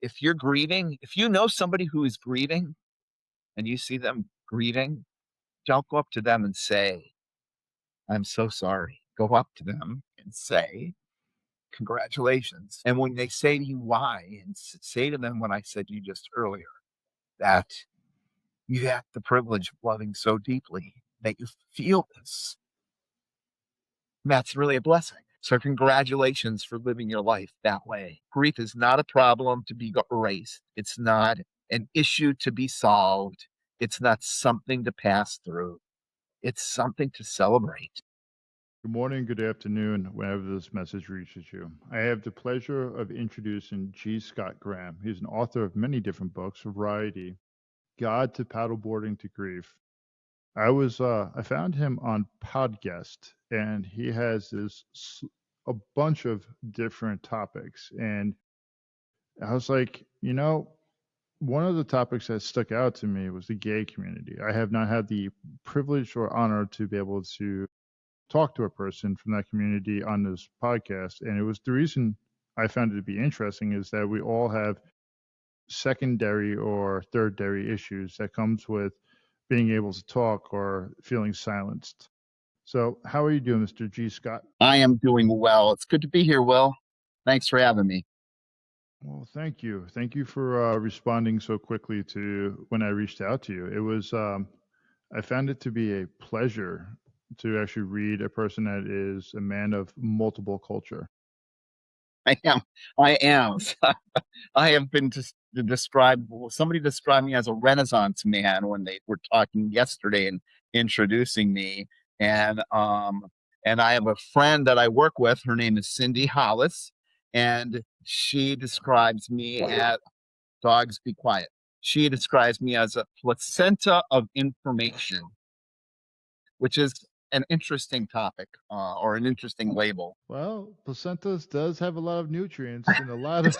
if you're grieving, if you know somebody who is grieving and you see them grieving, don't go up to them and say, I'm so sorry. Go up to them and say, congratulations. And when they say to you why, and say to them what I said to you just earlier, that you have the privilege of loving so deeply that you feel this. That's really a blessing. So congratulations for living your life that way. Grief is not a problem to be erased. It's not an issue to be solved. It's not something to pass through. It's something to celebrate. Good morning, good afternoon, whenever this message reaches you. I have the pleasure of introducing G. Scott Graham. He's an author of many different books, a variety, Guide to Paddleboarding to Grief. I found him on Podcast, and he has a bunch of different topics. And I was like, one of the topics that stuck out to me was the gay community. I have not had the privilege or honor to be able to talk to a person from that community on this podcast. And it was the reason I found it to be interesting is that we all have secondary or thirdary issues that comes with being able to talk or feeling silenced. So how are you doing, Mr. G. Scott? I am doing well. It's good to be here, Will. Thanks for having me. Well, thank you. Thank you for responding so quickly to when I reached out to you. I found it to be a pleasure to actually read a person that is a man of multiple culture. I am. I am. I have been described. Somebody described me as a Renaissance man when they were talking yesterday and introducing me. And and I have a friend that I work with. Her name is Cindy Hollis, and she describes me as dogs. Be quiet. She describes me as a placenta of information, which is an interesting topic or an interesting label. Well, placentas does have a lot of nutrients and a lot of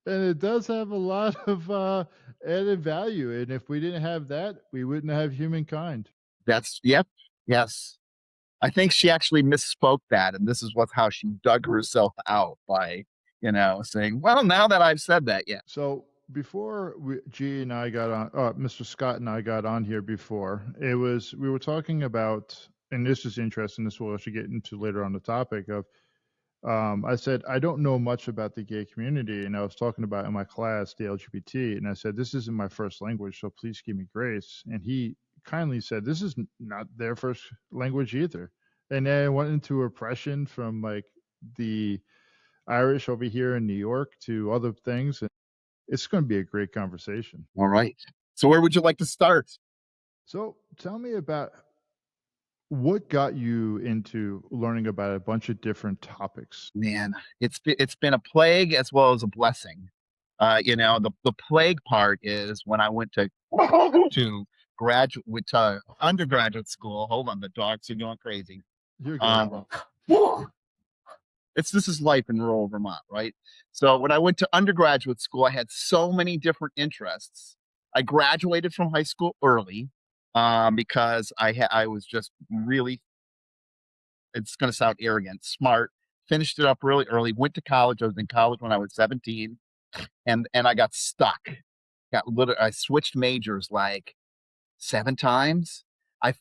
and it does have a lot of added value. And if we didn't have that, we wouldn't have humankind. That's yep, yes. I think she actually misspoke that, and this is how she dug herself out by, saying, "Well, now that I've said that, yeah." So before G and I got on, Mr. Scott and I got on here before, we were talking about, and this is interesting. This we'll actually get into later on the topic of. I said I don't know much about the gay community, and I was talking about in my class the LGBT, and I said this isn't my first language, so please give me grace. And he kindly said this is not their first language either. And then went into oppression from like the Irish over here in New York to other things. And it's going to be a great conversation. All right. So where would you like to start? So tell me about what got you into learning about a bunch of different topics. Man, it's been a plague as well as a blessing. The plague part is when I went to graduate to undergraduate school. Hold on, the dogs are going crazy. You're good. Um, this is life in rural Vermont, right? So when I went to undergraduate school, I had so many different interests. I graduated from high school early because I was just really, it's going to sound arrogant, smart. Finished it up really early. Went to college. I was in college when I was 17, and I got stuck. I switched majors like 7 times. I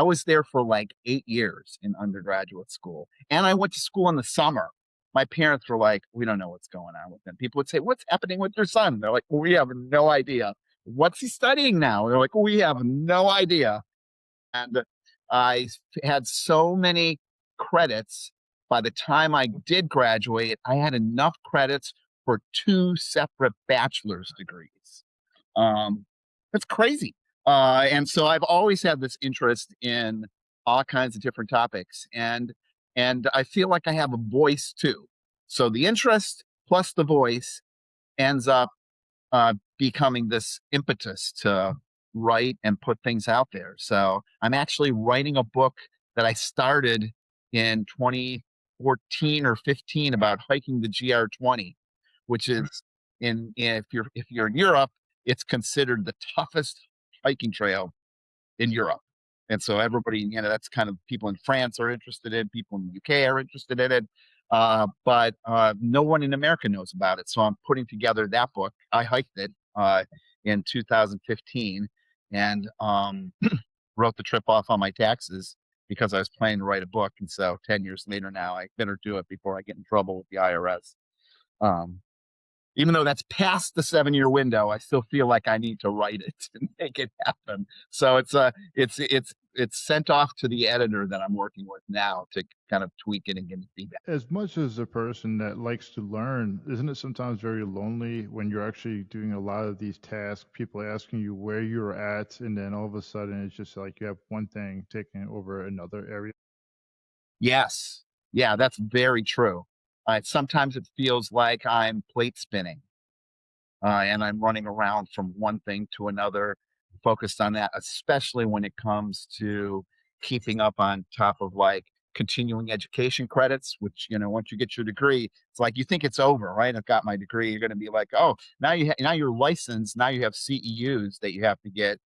was there for like 8 years in undergraduate school, and I went to school in the summer. My parents were like, "We don't know what's going on with him." People would say, "What's happening with your son?" They're like, well, "We have no idea." "What's he studying now?" They're like, "We have no idea." And I had so many credits. By the time I did graduate, I had enough credits for 2 separate bachelor's degrees. Um, that's crazy. And so I've always had this interest in all kinds of different topics, and I feel like I have a voice too. So the interest plus the voice ends up becoming this impetus to write and put things out there. So I'm actually writing a book that I started in 2014 or 15 about hiking the GR20, which is if you're in Europe, it's considered the toughest hiking trail in Europe. And so everybody, that's kind of people in France are interested in, people in the UK are interested in it. But no one in America knows about it. So I'm putting together that book. I hiked it in 2015 and wrote the trip off on my taxes because I was planning to write a book. And so 10 years later now, I better do it before I get in trouble with the IRS. Um, Even though that's past the 7 year window, I still feel like I need to write it and make it happen. So it's sent off to the editor that I'm working with now to kind of tweak it and give me feedback. As much as a person that likes to learn, isn't it sometimes very lonely when you're actually doing a lot of these tasks, people asking you where you're at, and then all of a sudden it's just like you have one thing taking over another area? Yes, yeah, that's very true. Sometimes it feels like I'm plate spinning. And I'm running around from one thing to another, focused on that, especially when it comes to keeping up on top of like continuing education credits, which, once you get your degree, it's like you think it's over, right? I've got my degree. You're going to be like, oh, now you're licensed. Now you have CEUs that you have to get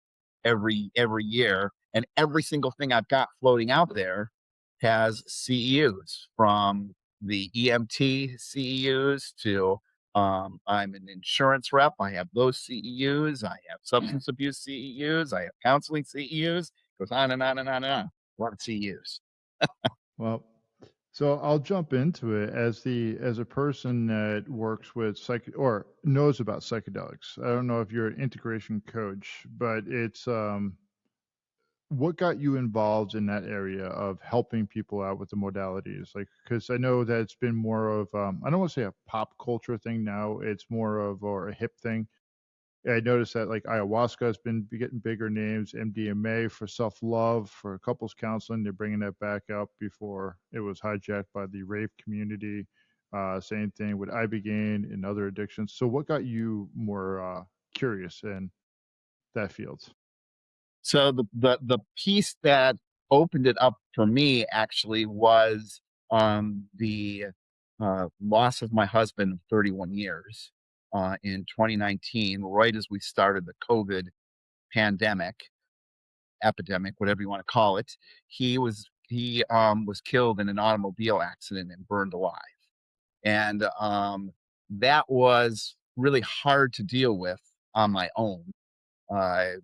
every year. And every single thing I've got floating out there has CEUs, from the EMT CEUs to I'm an insurance rep. I have those CEUs. I have substance abuse CEUs. I have counseling CEUs. Goes on and on and on and on. A lot of CEUs. Well, so I'll jump into it as a person that works with or knows about psychedelics. I don't know if you're an integration coach, but it's what got you involved in that area of helping people out with the modalities? Like, because I know that it's been more of, I don't want to say a pop culture thing now. It's more of, or a hip thing. I noticed that like ayahuasca has been getting bigger names, MDMA for self love, for couples counseling. They're bringing that back up before it was hijacked by the rave community. Same thing with ibogaine and other addictions. So, what got you more curious in that field? So the piece that opened it up for me actually was the loss of my husband of 31 years in 2019, right as we started the COVID pandemic, epidemic, whatever you want to call it. He was killed in an automobile accident and burned alive. And that was really hard to deal with on my own. The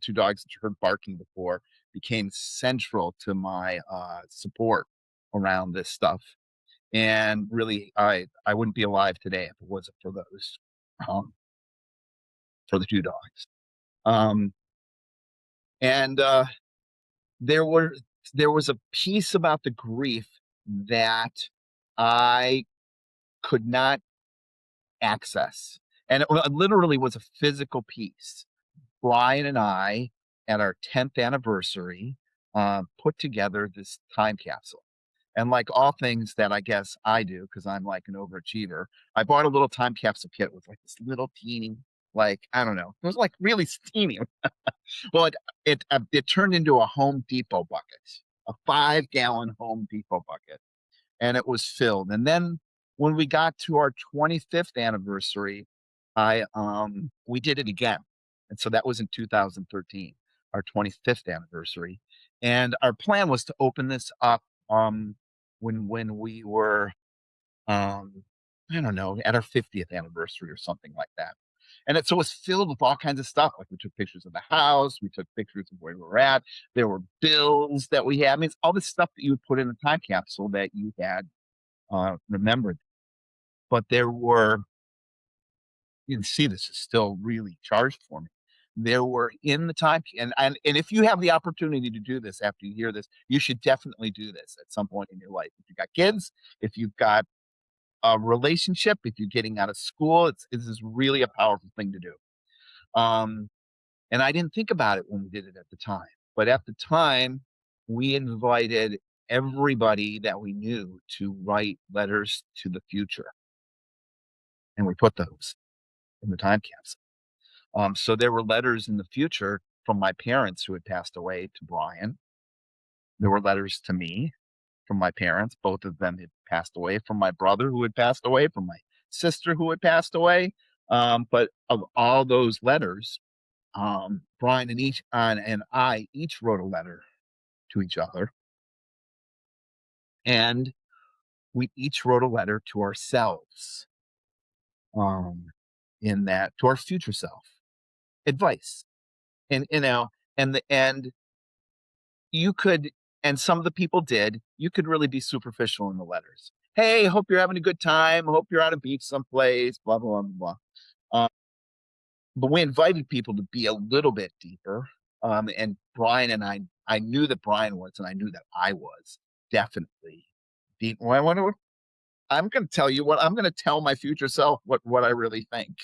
two dogs that you heard barking before, became central to my support around this stuff. And really, I wouldn't be alive today if it wasn't for those, um, for the two dogs. Um, and there were there was a piece about the grief that I could not access, and it literally was a physical piece. Brian and I, at our 10th anniversary, put together this time capsule. And like all things that I guess I do, because I'm like an overachiever, I bought a little time capsule kit with like this little teeny, like, I don't know, it was like really teeny. Well, it turned into a Home Depot bucket, a 5 gallon Home Depot bucket, and it was filled. And then when we got to our 25th anniversary, I we did it again. And so that was in 2013, our 25th anniversary. And our plan was to open this up when we were I don't know, at our 50th anniversary or something like that. And it was filled with all kinds of stuff. Like, we took pictures of the house, we took pictures of where we were at. There were bills that we had. I mean, it's all this stuff that you would put in a time capsule that you had remembered. But there were, you can see this is still really charged for me. There were in the time, and if you have the opportunity to do this after you hear this, you should definitely do this at some point in your life. If you've got kids, if you've got a relationship, if you're getting out of school, this is really a powerful thing to do. Um, and I didn't think about it when we did it at the time, but at the time, we invited everybody that we knew to write letters to the future, and we put those in the time capsule. So there were letters in the future from my parents who had passed away to Brian. There were letters to me from my parents. Both of them had passed away, from my brother who had passed away, from my sister who had passed away. But of all those letters, Brian and I each wrote a letter to each other. And we each wrote a letter to ourselves, um, in that to our future self, advice. And, and you could, and some of the people did, you could really be superficial in the letters. Hey, hope you're having a good time. Hope you're on a beach someplace, blah, blah, blah, blah. Uh, but we invited people to be a little bit deeper. And Brian and I knew that Brian was, and I knew that I was definitely deep. Well, I'm going to tell you what I'm going to tell my future self what I really think.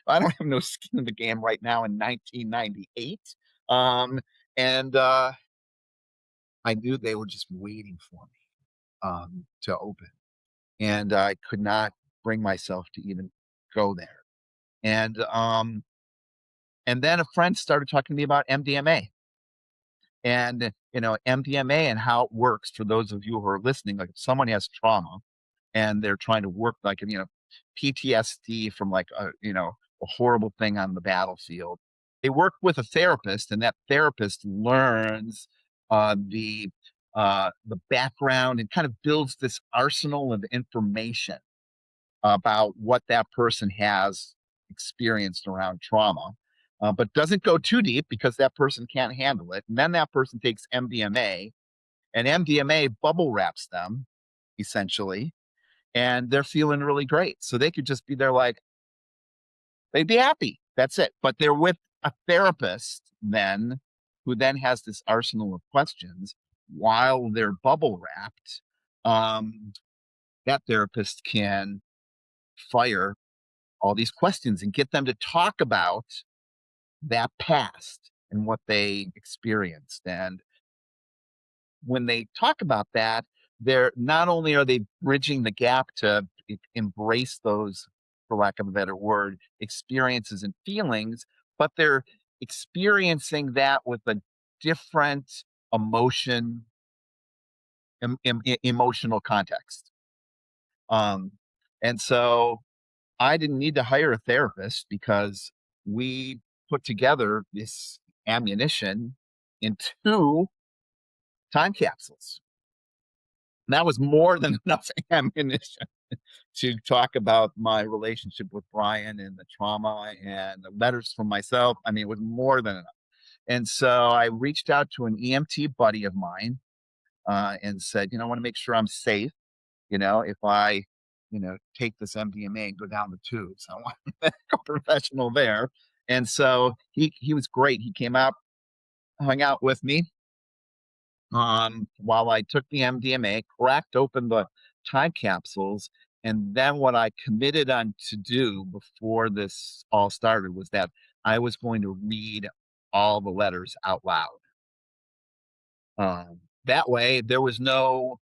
I don't have no skin in the game right now in 1998. Um, and I knew they were just waiting for me to open, and I could not bring myself to even go there. And and then a friend started talking to me about MDMA, and MDMA and how it works. For those of you who are listening, like if someone has trauma and they're trying to work, like, PTSD from like a horrible thing on the battlefield, they work with a therapist, and that therapist learns the background and kind of builds this arsenal of information about what that person has experienced around trauma, but doesn't go too deep because that person can't handle it. And then that person takes MDMA, and MDMA bubble wraps them essentially, and they're feeling really great. So they could just be there, like, they'd be happy. That's it. But they're with a therapist then, who then has this arsenal of questions while they're bubble wrapped. Um, that therapist can fire all these questions and get them to talk about that past and what they experienced. And when they talk about that, they're not only are they bridging the gap to embrace those, for lack of a better word, experiences and feelings, but they're experiencing that with a different emotion, emotional context. Um, and so I didn't need to hire a therapist because we put together this ammunition in 2 time capsules. And that was more than enough ammunition to talk about my relationship with Brian and the trauma and the letters from myself. I mean, it was more than enough. And so I reached out to an EMT buddy of mine, and said, I want to make sure I'm safe. If I, take this MDMA and go down the tubes, I want a medical professional there. And so he was great. He came out, hung out with me, while I took the MDMA, cracked open the time capsules, and then what I committed on to do before this all started was that I was going to read all the letters out loud. That way, there was no,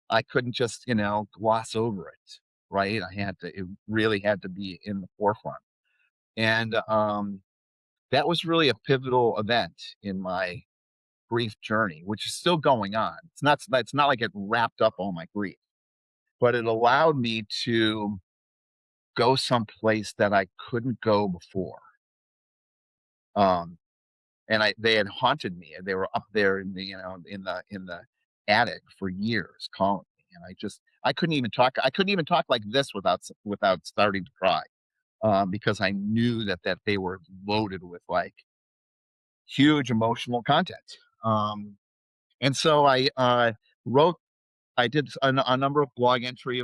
I couldn't just, gloss over it, right? It really had to be in the forefront. And that was really a pivotal event in my grief journey, which is still going on. It's not like it wrapped up all my grief, but it allowed me to go someplace that I couldn't go before. Um, and they had haunted me. They were up there in the in the attic for years calling me, and I couldn't even talk. I couldn't even talk like this without starting to cry, because I knew that they were loaded with like huge emotional content. And so wrote. I did a number of blog entries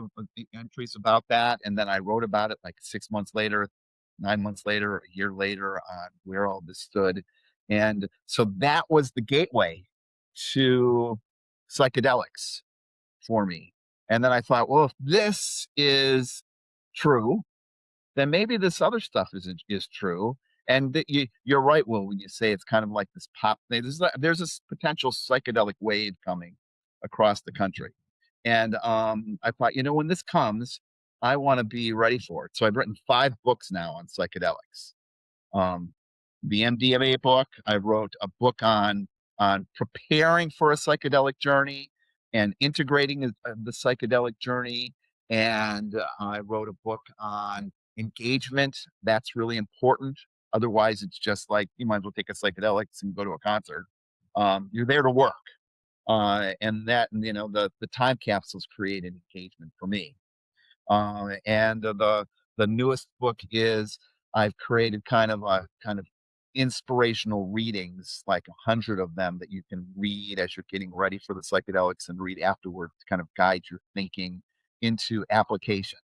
about that, and then I wrote about it like 6 months later, 9 months later, a year later, on where all this stood. And so that was the gateway to psychedelics for me. And then I thought, well, if this is true, then maybe this other stuff is true. And you're right, Will, when you say it's kind of like this pop thing. There's this potential psychedelic wave coming across the country. And I thought, when this comes, I want to be ready for it. So I've written 5 books now on psychedelics. Um, the MDMA book. I wrote a book on preparing for a psychedelic journey and integrating the psychedelic journey. And I wrote a book on engagement. That's really important. Otherwise, it's just like you might as well take a psychedelics and go to a concert. You're there to work. And that, the time capsules create an engagement for me. And the newest book is I've created kind of inspirational readings, like 100 of them that you can read as you're getting ready for the psychedelics and read afterward to kind of guide your thinking into application.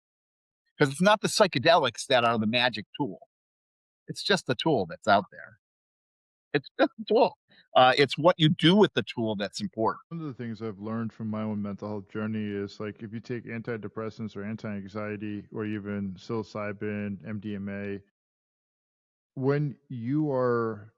Because it's not the psychedelics that are the magic tool. It's just the tool that's out there. It's just a tool. It's what you do with the tool that's important. One of the things I've learned from my own mental health journey is like if you take antidepressants or anti-anxiety or even psilocybin, MDMA, when you are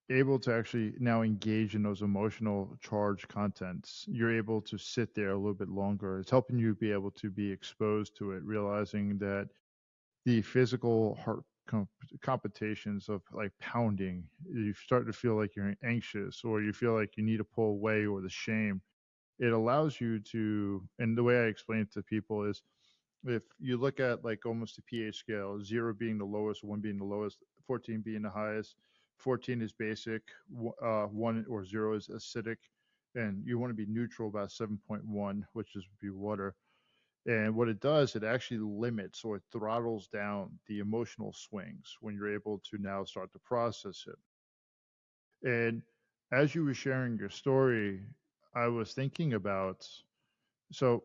able to actually now engage in those emotional charged contents, you're able to sit there a little bit longer. It's helping you be able to be exposed to it, realizing that the physical heart competitions of like pounding, you start to feel like you're anxious or you feel like you need to pull away or the shame. It allows you to, and the way I explain it to people is if you look at like almost a pH scale, 0 being the lowest, 1 being the lowest, 14 being the highest. 14 is basic, 1 or 0 is acidic, and you want to be neutral about 7.1, which is be water. And what it does, it actually limits or it throttles down the emotional swings when you're able to now start to process it. And as you were sharing your story, I was thinking about, so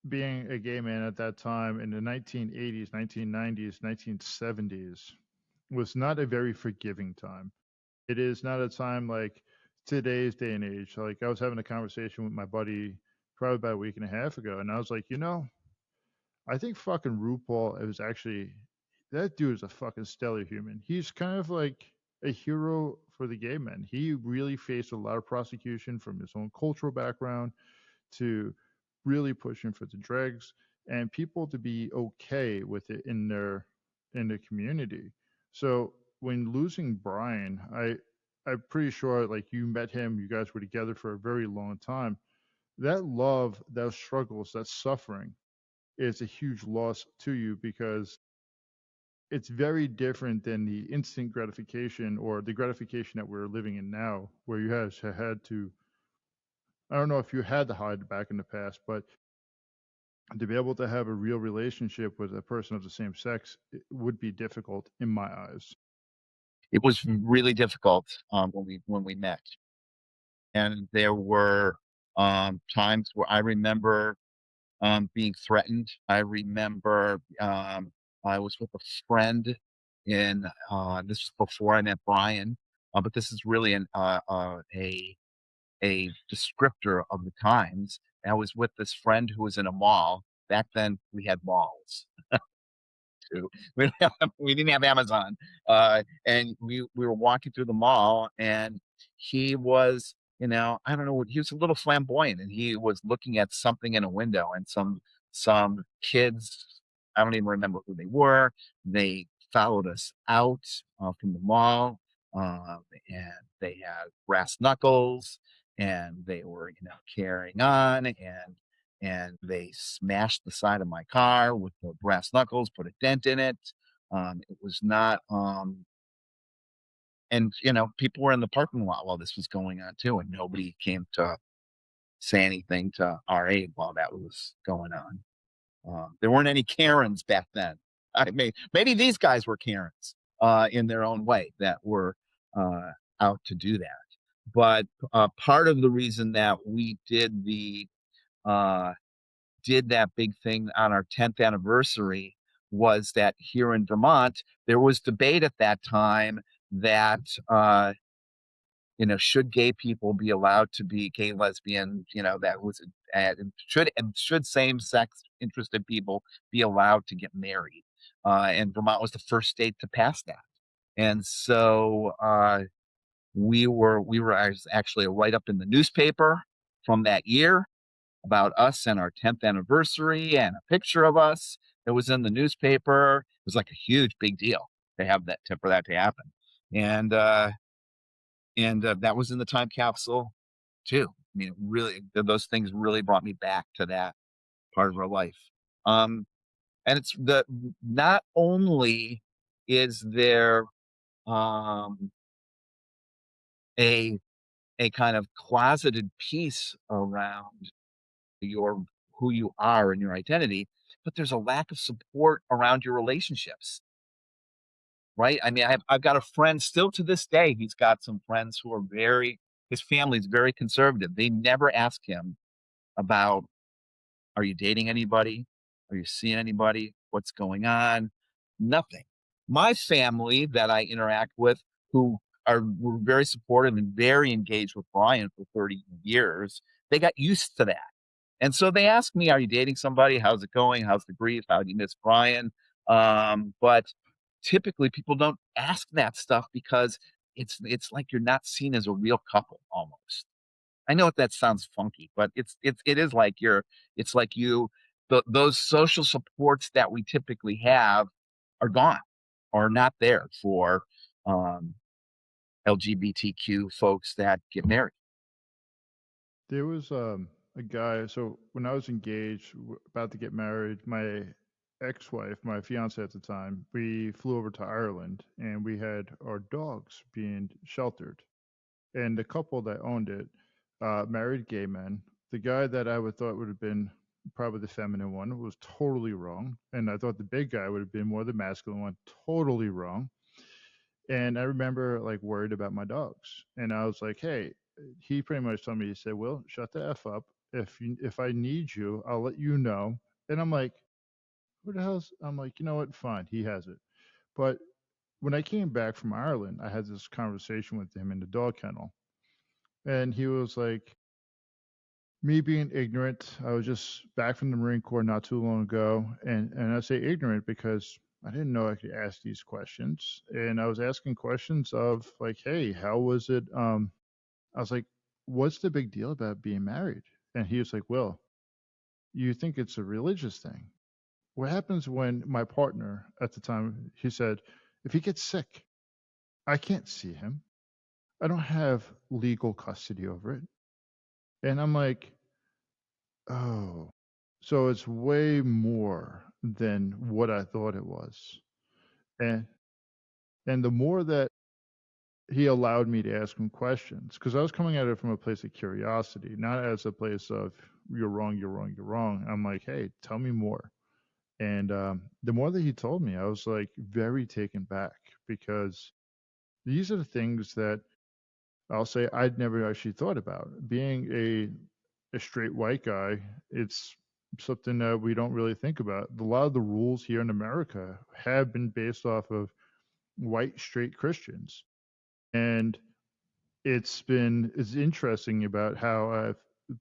being a gay man at that time in the 1980s, 1990s, 1970s was not a very forgiving time. It is not a time like today's day and age. Like I was having a conversation with my buddy probably about a week and a half ago, and I was like, I think fucking RuPaul is actually that dude is a fucking stellar human. He's kind of like a hero for the gay men. He really faced a lot of prosecution from his own cultural background to really pushing for the dregs and people to be okay with it in the community. So when losing Brian, I'm pretty sure like you met him, you guys were together for a very long time. That love, those struggles, that suffering is a huge loss to you because it's very different than the instant gratification or the gratification that we're living in now, where you have had to. I don't know if you had to hide back in the past, but to be able to have a real relationship with a person of the same sex it would be difficult in my eyes. It was really difficult when we met, and there were times where I remember being threatened. I remember I was with a friend in this was before I met Brian, but this is really a descriptor of the times. I was with this friend who was in a mall. Back then, we had malls too. We didn't have Amazon, and we were walking through the mall, and he was, I don't know, he was a little flamboyant, and he was looking at something in a window, and some kids, I don't even remember who they were. They followed us out from the mall, and they had brass knuckles, and they were, carrying on, and they smashed the side of my car with the brass knuckles, put a dent in it. It was not, and people were in the parking lot while this was going on too, and nobody came to say anything to our aid while that was going on. There weren't any Karens back then. I mean, maybe these guys were Karens in their own way that were uh, out to do that. But part of the reason that we uh, did that big thing on our 10th anniversary was that here in Vermont, there was debate at that time that, should gay people be allowed to be gay, lesbian, that was, and should same sex interested people be allowed to get married? And Vermont was the first state to pass that. And so we were actually a write up in the newspaper from that year about us and our 10th anniversary and a picture of us that was in the newspaper. It was like a huge big deal to have for that to happen. And that was in the time capsule too. I mean, really, those things really brought me back to that part of our life. Um, and it's the not only is there um, a a kind of closeted piece around your who you are and your identity, but there's a lack of support around your relationships, right? I mean, I've got a friend still to this day. He's got some friends who are his family's very conservative. They never ask him about, are you dating anybody? Are you seeing anybody? What's going on? Nothing. My family that I interact with, who were very supportive and very engaged with Brian for 30 years, they got used to that. And so they ask me, are you dating somebody? How's it going? How's the grief? How do you miss Brian? But typically people don't ask that stuff because it's like you're not seen as a real couple almost. I know that sounds funky, but it is like it's like those social supports that we typically have are gone or not there for um, LGBTQ folks that get married. There was a guy. So when I was engaged, about to get married, my ex-wife, my fiance at the time, we flew over to Ireland, and we had our dogs being sheltered. And the couple that owned it, married gay men. The guy that I would thought would have been probably the feminine one was totally wrong, and I thought the big guy would have been more the masculine one. Totally wrong. And I remember like worried about my dogs, and I was like, "Hey," he pretty much told me, he said, "Will, shut the f up. If I need you, I'll let you know." And I'm like, "Who the hell's?" I'm like, "You know what? Fine, he has it." But when I came back from Ireland, I had this conversation with him in the dog kennel, and he was like, me being ignorant, I was just back from the Marine Corps not too long ago, and I say ignorant because I didn't know I could ask these questions, and I was asking questions of like, "Hey, how was it?" I was like, "What's the big deal about being married?" And he was like, "Well, you think it's a religious thing. What happens when my partner at the time?" He said, "If he gets sick, I can't see him. I don't have legal custody over it." And I'm like, "Oh." So it's way more than what I thought it was. And and the more that he allowed me to ask him questions, because I was coming at it from a place of curiosity, not as a place of you're wrong, you're wrong, you're wrong. I'm like, hey, tell me more. And the more that he told me, I was like very taken back because these are the things that I'll say I'd never actually thought about. Being a straight white guy, it's something that we don't really think about. A lot of the rules here in America have been based off of white straight Christians, and it's interesting about how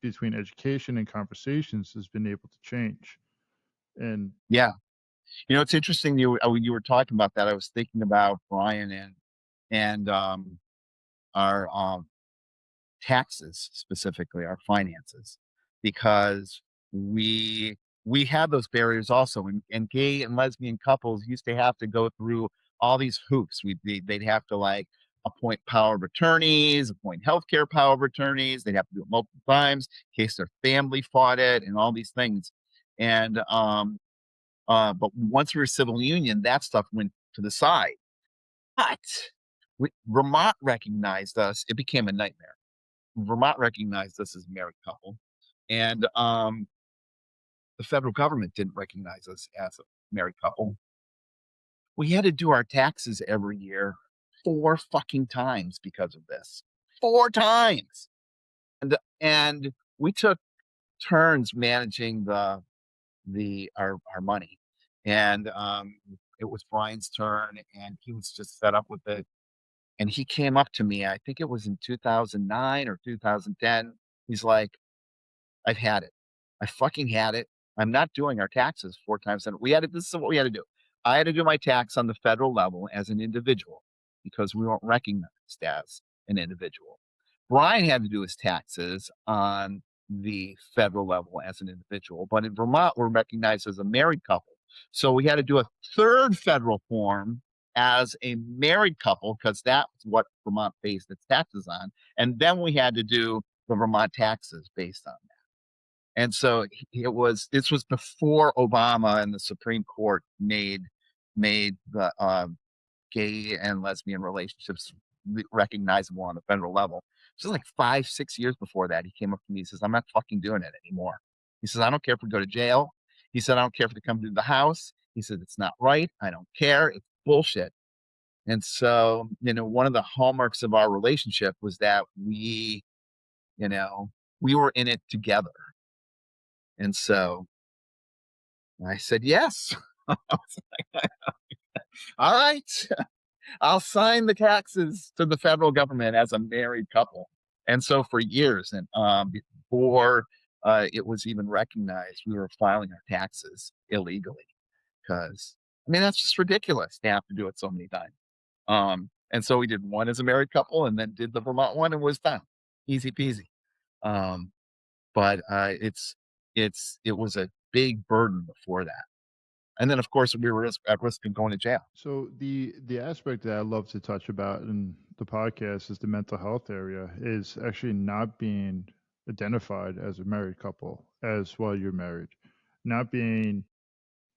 between education and conversations has been able to change. And Yeah, it's interesting. When you were talking about that, I was thinking about Brian and our taxes, specifically our finances, because we we had those barriers also, and gay and lesbian couples used to have to go through all these hoops. They'd have to like appoint power of attorneys, appoint healthcare power of attorneys. They'd have to do it multiple times in case their family fought it, and all these things. And but once we were a civil union, that stuff went to the side. But Vermont recognized us. It became a nightmare. Vermont recognized us as a married couple, and the federal government didn't recognize us as a married couple. We had to do our taxes every year 4 fucking times because of this. 4 times. And we took turns managing our money. And it was Brian's turn, and he was just set up with it. And he came up to me, I think it was in 2009 or 2010. He's like, I've had it. I fucking had it. I'm not doing our taxes 4 times. And this is what we had to do. I had to do my tax on the federal level as an individual because we weren't recognized as an individual. Brian had to do his taxes on the federal level as an individual, but in Vermont, we're recognized as a married couple. So we had to do a third federal form as a married couple because that's what Vermont based its taxes on. And then we had to do the Vermont taxes based on and so this was before Obama and the Supreme Court made the gay and lesbian relationships recognizable on the federal level. This is like 5, 6 years before that. He came up to me. He says, "I'm not fucking doing it anymore." He says, "I don't care if we go to jail." He said, "I don't care if they come to the house." He said, "It's not right. I don't care. It's bullshit." And so, one of the hallmarks of our relationship was that you know, we were in it together. And so I said, yes. I was like, all right, I'll sign the taxes to the federal government as a married couple. And so for years, and before it was even recognized, we were filing our taxes illegally because, I mean, that's just ridiculous to have to do it so many times. And so we did one as a married couple and then did the Vermont one and was done. Easy peasy. Um, but it was a big burden before that. And then of course we were at risk of going to jail. So the aspect that I love to touch about in the podcast is the mental health area is actually not being identified as a married couple as while you're married, not being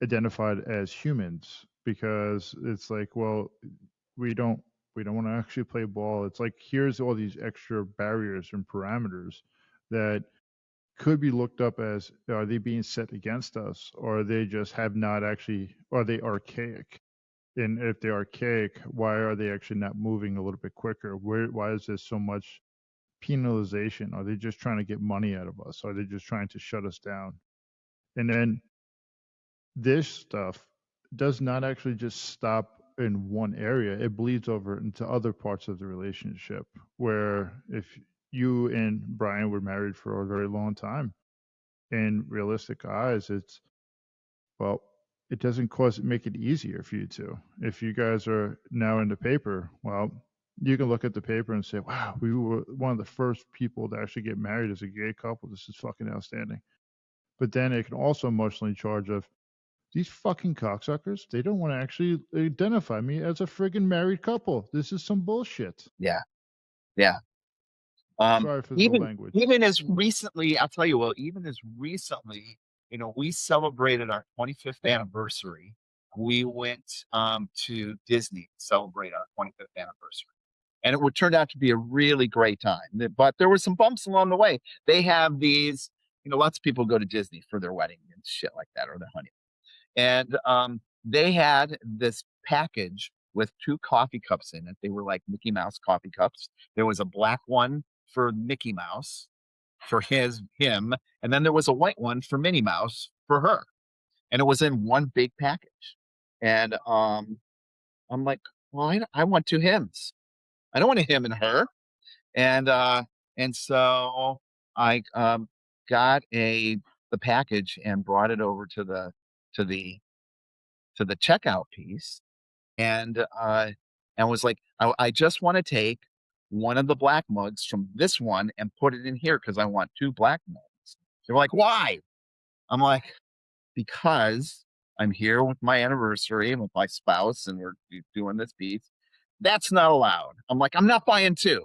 identified as humans because it's like, well, we don't we don't want to actually play ball. It's like here's all these extra barriers and parameters that could be looked up as are they being set against us or are they just have not actually are they archaic, and if they're archaic, why are they actually not moving a little bit quicker? Why is there so much penalization? Are they just trying to get money out of us? Are they just trying to shut us down? And then this stuff does not actually just stop in one area. It bleeds over into other parts of the relationship where if you and Brian were married for a very long time, in realistic eyes, it's well, it doesn't make it easier for you to. If you guys are now in the paper, well, you can look at the paper and say, wow, we were one of the first people to actually get married as a gay couple. This is fucking outstanding. But then it can also emotionally charge of these fucking cocksuckers. They don't want to actually identify me as a friggin' married couple. This is some bullshit. Yeah. Yeah. Sorry for the Even language. even as recently, I'll tell you, well, even as recently, we celebrated our 25th anniversary. We went to Disney to celebrate our 25th anniversary. And it would turn out to be a really great time. But there were some bumps along the way. They have these, lots of people go to Disney for their wedding and shit like that or their honeymoon. And they had this package with two coffee cups in it. They were like Mickey Mouse coffee cups. There was a black one for Mickey Mouse for him, and then there was a white one for Minnie Mouse for her. And it was in one big package. And I'm like, well, I want two hymns. I don't want a him and her. And so I got the package and brought it over to the checkout piece and was like, I just want to take one of the black mugs from this one and put it in here because I want two black mugs. They're like, why? I'm like, because I'm here with my anniversary and with my spouse and we're doing this piece. That's not allowed. I'm like, I'm not buying two.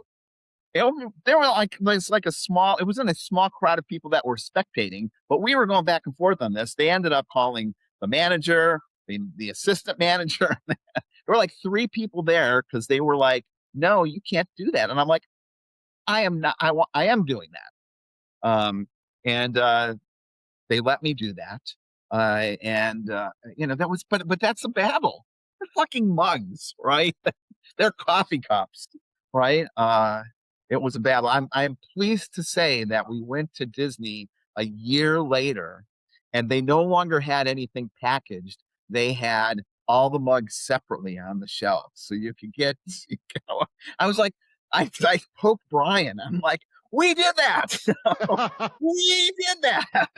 They were like, it's like it wasn't a small crowd of people that were spectating, but we were going back and forth on this. They ended up calling the manager, the assistant manager. There were like three people there because they were like, no, you can't do that. And I'm like, I am not, I am doing that. And they let me do that. And that was, but that's a battle. They're fucking mugs, right? They're coffee cups, right? It was a battle. I'm pleased to say that we went to Disney a year later, and they no longer had anything packaged. They had all the mugs separately on the shelf, so you could get. I was like, I poked Brian. I'm like, we did that. We did that.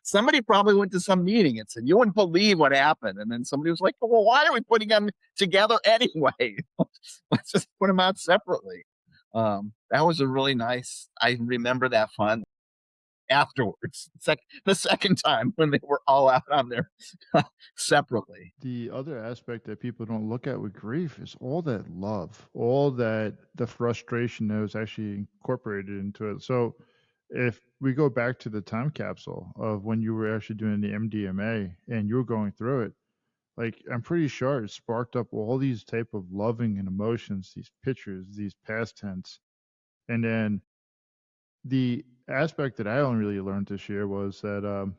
Somebody probably went to some meeting and said, you wouldn't believe what happened. And then somebody was like, well, why are we putting them together anyway? Let's just put them out separately. That was a really nice, I remember that fun afterwards. It's like the second time when they were all out on there separately. The other aspect that people don't look at with grief is all that love, all that the frustration that was actually incorporated into it. So, if we go back to the time capsule of when you were actually doing the MDMA and you were going through it, like, I'm pretty sure it sparked up all these type of loving and emotions, these pictures, these past tense. And then the aspect that I only really learned this year was that,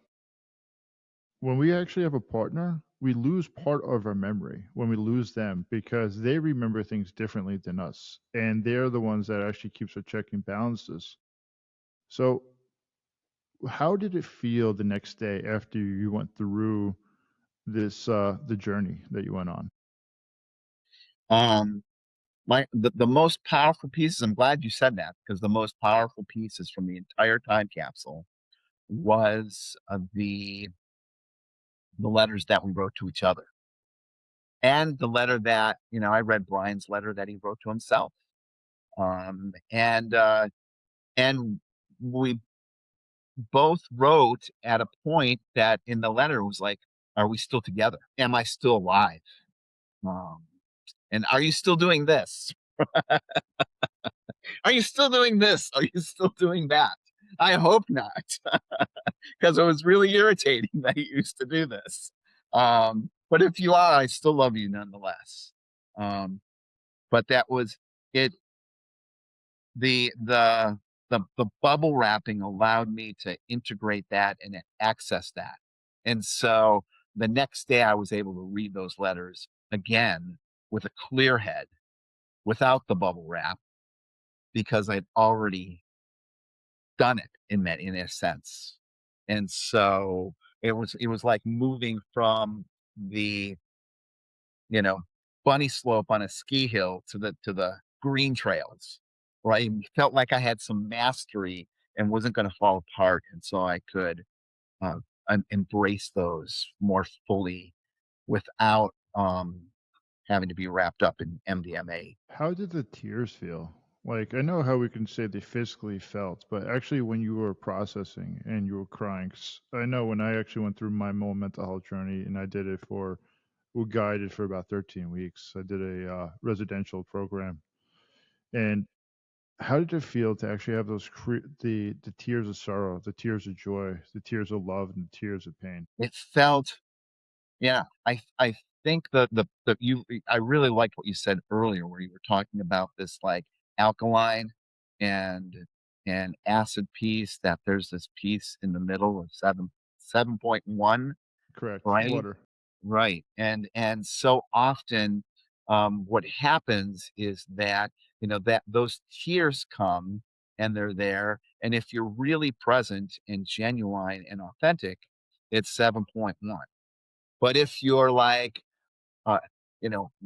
when we actually have a partner, we lose part of our memory when we lose them because they remember things differently than us, and they're the ones that actually keeps our check and balances. So, how did it feel the next day after you went through this, the journey that you went on? Um, the most powerful pieces, I'm glad you said that, because the most powerful pieces from the entire time capsule was, the letters that we wrote to each other, and the letter that, I read Brian's letter that he wrote to himself. Um, and, uh, and we both wrote at a point that in the letter was like, "Are we still together? Am I still alive? Um, and are you still doing this? Are you still doing this? Are you still doing that? I hope not, because it was really irritating that you used to do this. But if you are, I still love you nonetheless." Um, but that was it. The bubble wrapping allowed me to integrate that and access that. And so the next day I was able to read those letters again with a clear head without the bubble wrap because I'd already done it in a sense. And so it was like moving from the, you know, bunny slope on a ski hill to the green trails, right? Felt like I had some mastery and wasn't going to fall apart, and so I could uh, embrace those more fully without having to be wrapped up in MDMA. How did the tears feel? Like, I know how we can say they physically felt, but actually when you were processing and you were crying, 'cause I know when I actually went through my own mental health journey and I did it for well, guided for about 13 weeks. I did a residential program. And how did it feel to actually have those the tears of sorrow, the tears of joy, the tears of love, and the tears of pain? It felt, yeah. I think the you. I really liked what you said earlier, where you were talking about this like alkaline and and acid piece. That there's this piece in the middle of 7.1, Correct. right? Water. Right, and so often, what happens is that, that those tears come and they're there, and if you're really present and genuine and authentic, it's 7.1. But if you're like, uh,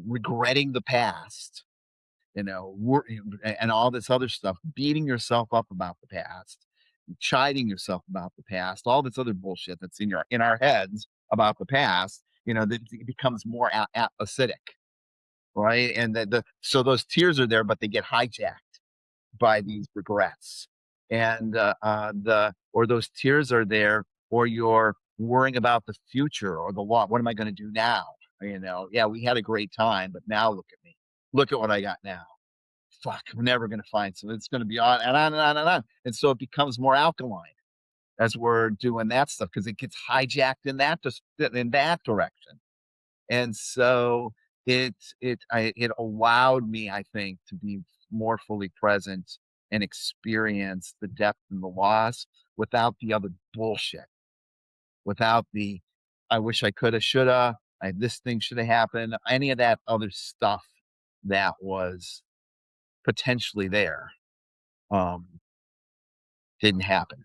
regretting the past, and all this other stuff, beating yourself up about the past, chiding yourself about the past, all this other bullshit that's in our heads about the past, that it becomes more acidic, right? And so those tears are there, but they get hijacked by these regrets, and the or those tears are there, or you're worrying about the future or the law. What am I going to do now? Yeah, we had a great time, but now look at me. Look at what I got now. Fuck, I'm never gonna find some. It's gonna be on and on and on and on. And so it becomes more alkaline as we're doing that stuff because it gets hijacked in that direction. And so it allowed me, I think, to be more fully present and experience the depth and the loss without the other bullshit, without the I wish I coulda, shoulda, this thing should have happened, any of that other stuff that was potentially there. Um, didn't happen,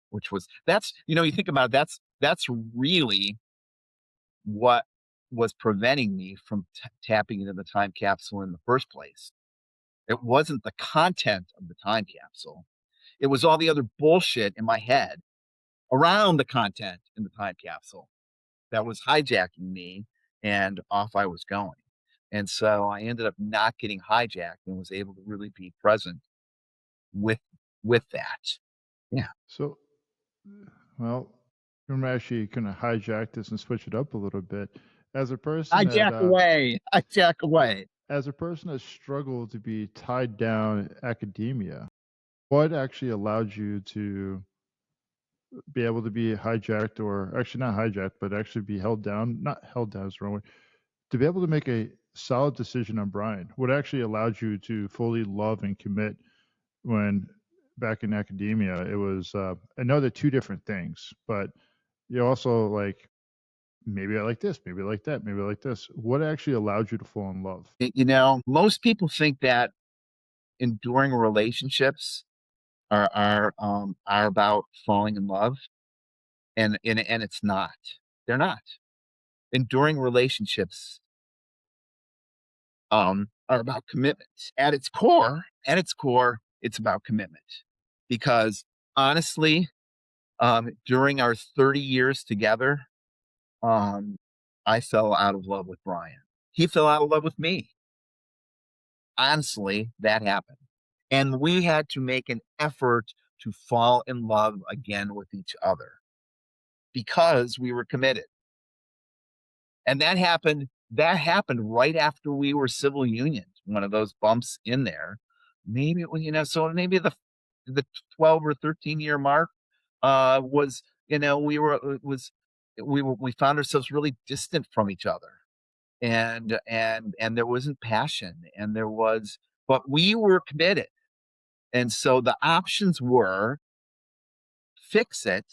which was that's you think about it, that's really what was preventing me from tapping into the time capsule in the first place. It wasn't the content of the time capsule. It was all the other bullshit in my head around the content in the time capsule that was hijacking me, and off I was going. And so I ended up not getting hijacked and was able to really be present with that. Yeah. So, well, I'm actually going to hijack this and switch it up a little bit. As a person that, Hijack away. Hijack away. as a person that struggled to be tied down in academia, what actually allowed you to be able to be hijacked, or actually not hijacked, but actually be held down. Not held down is the wrong word. To be able to make a solid decision on Brian, what actually allowed you to fully love and commit when back in academia, it was, I know they're two different things, but you also like, maybe I like this, maybe I like that, maybe I like this. What actually allowed you to fall in love? Most people think that enduring relationships are about falling in love, and it's not. They're not. Enduring relationships are about commitment. At its core, it's about commitment. Because honestly, during our 30 years together, um, I fell out of love with Brian. He fell out of love with me. Honestly, that happened. And we had to make an effort to fall in love again with each other because we were committed. And that happened right after we were civil unions, one of those bumps in there. Maybe it was, so maybe the 12 or 13-year mark was, we were it was we found ourselves really distant from each other. And there wasn't passion, and there was but we were committed. And so the options were fix it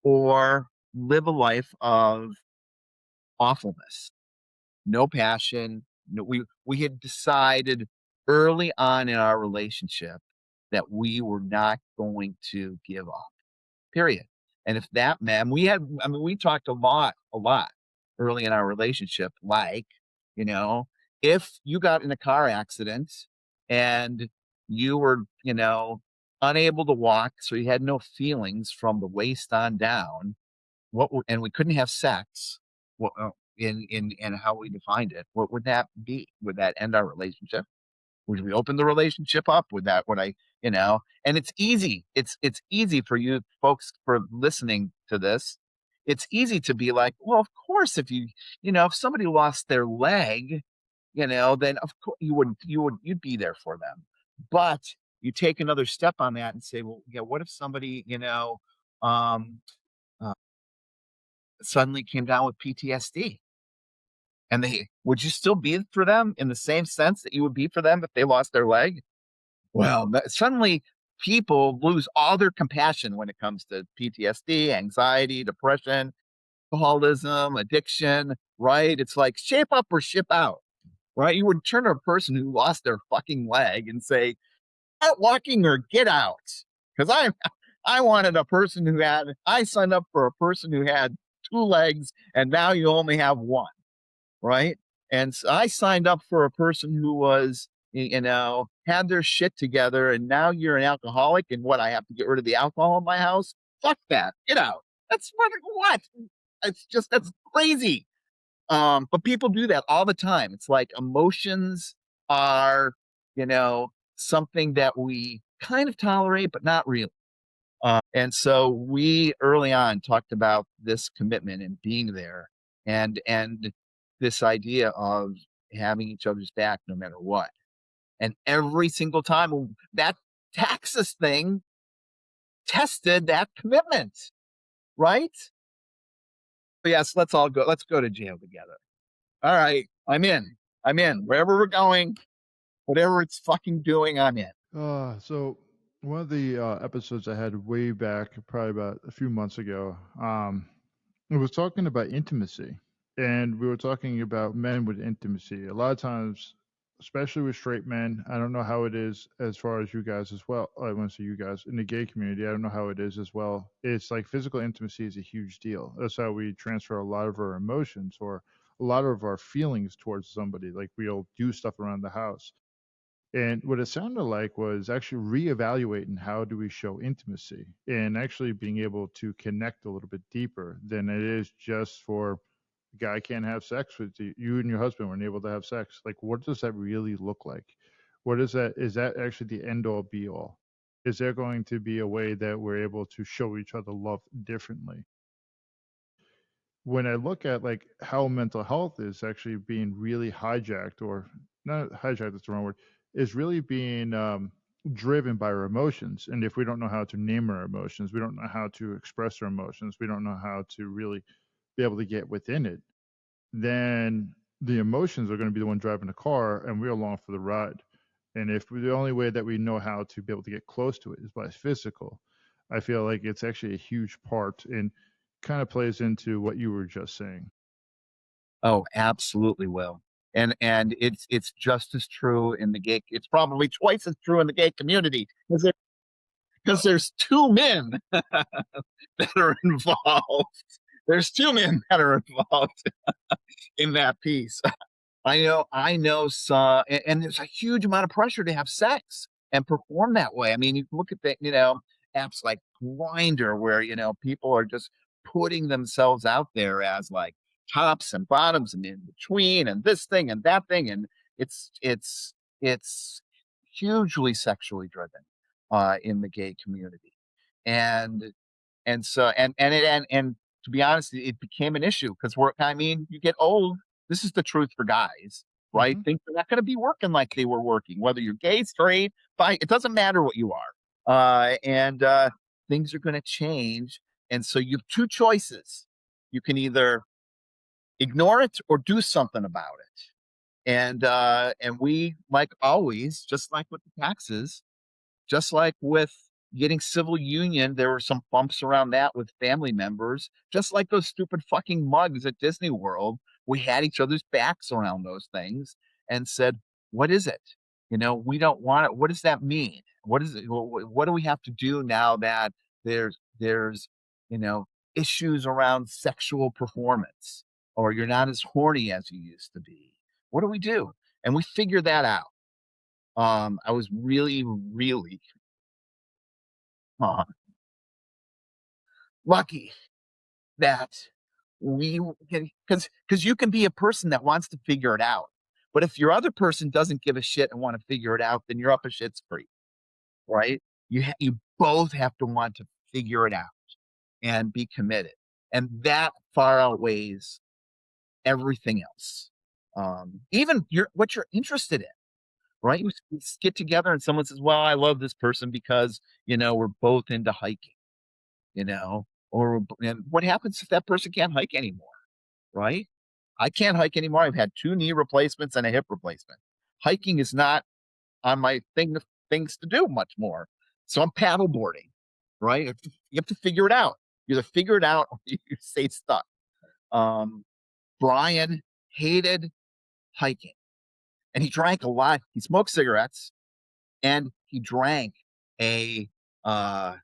or live a life of awfulness. No passion. No, we had decided early on in our relationship that we were not going to give up. Period. And if that meant we talked a lot early in our relationship, like, you know, if you got in a car accident and you were, unable to walk, so you had no feelings from the waist on down, and we couldn't have sex, what in how we defined it, what would that be? Would that end our relationship? Would we open the relationship up? Would I, and it's easy. It's easy for you folks for listening to this. It's easy to be like, well, of course, if somebody lost their leg, then of course you'd be there for them. But you take another step on that and say, well, yeah, what if somebody, um, uh, suddenly came down with PTSD? And would you still be for them in the same sense that you would be for them if they lost their leg? Well, suddenly people lose all their compassion when it comes to PTSD, anxiety, depression, alcoholism, addiction, right? It's like shape up or ship out, right? You would turn to a person who lost their fucking leg and say, out walking or get out. Because I wanted a person I signed up for a person who had two legs and now you only have one, right? And so I signed up for a person who was, had their shit together, and now you're an alcoholic, and what? I have to get rid of the alcohol in my house? Fuck that! Get out! That's what? That's crazy. But people do that all the time. It's like emotions are, something that we kind of tolerate, but not really. And so we early on talked about this commitment and being there, and this idea of having each other's back no matter what. And every single time that taxes thing tested that commitment, right? So yes, let's all go. Let's go to jail together. All right, I'm in. I'm in. Wherever we're going, whatever it's fucking doing, I'm in. So one of the episodes I had way back, probably about a few months ago, it was talking about intimacy, and we were talking about men with intimacy. A lot of times, especially with straight men, I don't know how it is as far as you guys as well. I want to say you guys in the gay community. I don't know how it is as well. It's like physical intimacy is a huge deal. That's how we transfer a lot of our emotions or a lot of our feelings towards somebody. Like we'll do stuff around the house. And what it sounded like was actually reevaluating how do we show intimacy and actually being able to connect a little bit deeper than it is just for the guy can't have sex with you. You and your husband weren't able to have sex. Like, what does that really look like? What is that? Is that actually the end all be all? Is there going to be a way that we're able to show each other love differently? When I look at like how mental health is actually being really hijacked, or not hijacked, that's the wrong word, is really being driven by our emotions. And if we don't know how to name our emotions, we don't know how to express our emotions, we don't know how to really be able to get within it, then the emotions are going to be the one driving the car and we're along for the ride. And if the only way that we know how to be able to get close to it is by physical, I feel like it's actually a huge part and kind of plays into what you were just saying. Oh, absolutely will. And it's just as true in the gay, it's probably twice as true in the gay community, because there's two men that are involved. There's two men that are involved in that piece. I know some, and there's a huge amount of pressure to have sex and perform that way. I mean, you look at the, apps like Grinder, where, people are just putting themselves out there as like tops and bottoms and in between and this thing and that thing. And it's hugely sexually driven in the gay community. And and to be honest, it became an issue because I mean, you get old. This is the truth for guys, right? Hmm. Things are not going to be working like they were working, whether you're gay, straight, bi. It doesn't matter what you are, and things are going to change. And so you have two choices. You can either ignore it or do something about it. And we, like always, just like with the taxes, just like with getting civil union, there were some bumps around that with family members. Just like those stupid fucking mugs at Disney World, we had each other's backs around those things and said, "What is it? We don't want it. What does that mean? What is it? What do we have to do now that there's you know issues around sexual performance, or you're not as horny as you used to be? What do we do?" And we figured that out. I was really, really uh, lucky that we can, because you can be a person that wants to figure it out, but if your other person doesn't give a shit and want to figure it out, then you're up a shit's creek, right? You both have to want to figure it out and be committed, and that far outweighs everything else. Even what you're interested in, right? You get together and someone says, "Well, I love this person because we're both into hiking." Or and what happens if that person can't hike anymore, right? I can't hike anymore. I've had two knee replacements and a hip replacement. Hiking is not on my things to do much more. So I'm paddle boarding, right? You have to figure it out. You either figure it out or you stay stuck. Um, Brian hated hiking, and he drank a lot. He smoked cigarettes, and he drank a uh,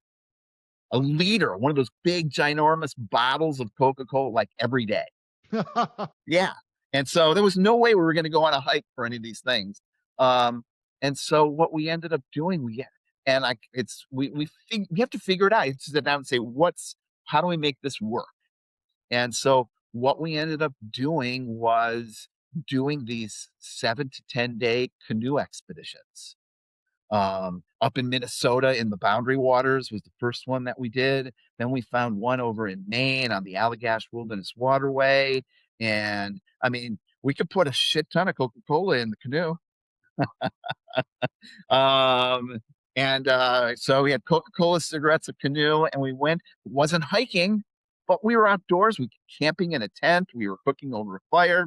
a liter, one of those big, ginormous bottles of Coca-Cola, like, every day. Yeah, and so there was no way we were gonna go on a hike for any of these things. Um, and so what we ended up doing, and I it's we have to figure it out. You have to sit down and say, how do we make this work? And so what we ended up doing was doing these 7 to 10-day canoe expeditions. Up in Minnesota in the Boundary Waters was the first one that we did. Then we found one over in Maine on the Allagash Wilderness Waterway. And I mean, we could put a shit ton of Coca-Cola in the canoe. Um, and so we had Coca-Cola, cigarettes, a canoe, and we went. It wasn't hiking, but we were outdoors. We were camping in a tent. We were cooking over a fire.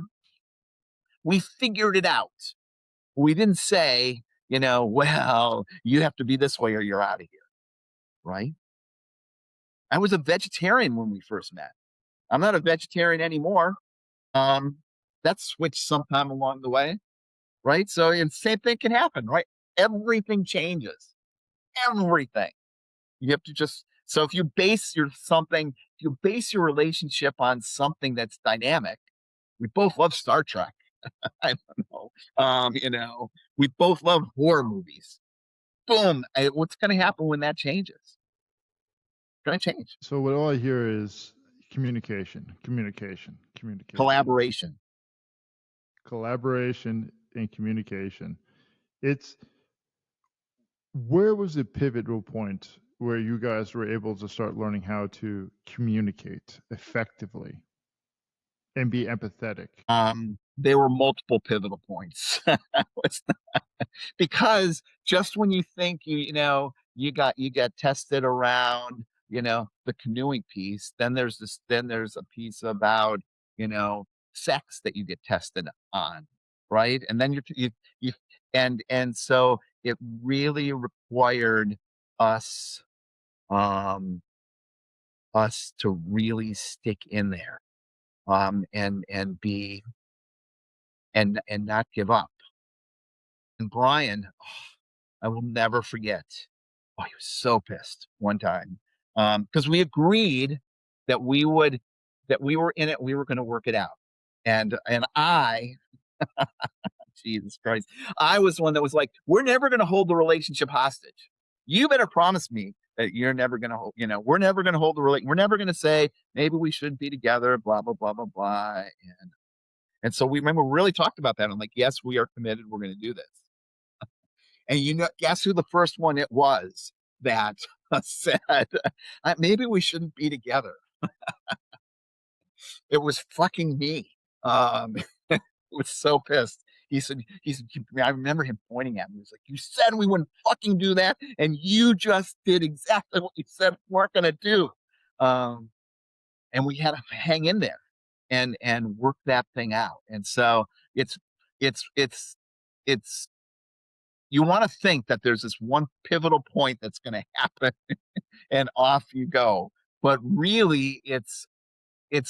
We figured it out. We didn't say, well, you have to be this way or you're out of here, right? I was a vegetarian when we first met. I'm not a vegetarian anymore. Um, that switched sometime along the way, right? So, and same thing can happen, right? Everything changes. Everything. You have to just so if you base your relationship on something that's dynamic. We both love Star Trek. I don't know. We both love horror movies. Boom. What's going to happen when that changes? It's going to change. So what all I hear is communication, communication, communication, Collaboration. collaboration, and communication. It's Where was the pivotal point where you guys were able to start learning how to communicate effectively? and be empathetic. There were multiple pivotal points. Was because just when you think you get tested around, the canoeing piece, then there's a piece about, you know, sex that you get tested on, right? And then you and so it really required us um us to really stick in there, and be and not give up. And Brian, I will never forget. Oh, he was so pissed one time, because we agreed that we were in it, we were gonna work it out. And Jesus Christ, I was the one that was like, "We're never gonna hold the relationship hostage. You better promise me that you're never gonna hold, we're never gonna hold the we're never gonna say, maybe we shouldn't be together, blah, blah, blah, blah, blah." And so we remember really talked about that. I'm like, "Yes, we are committed. We're gonna do this." And guess who the first one it was that said, maybe we shouldn't be together? It was fucking me. He was so pissed. I remember him pointing at me. He was like, "You said we wouldn't fucking do that, and you just did exactly what you said we weren't going to do." Um, and we had to hang in there and work that thing out. And so it's, it's, it's, it's, you want to think that there's this one pivotal point that's going to happen and off you go. But really, it's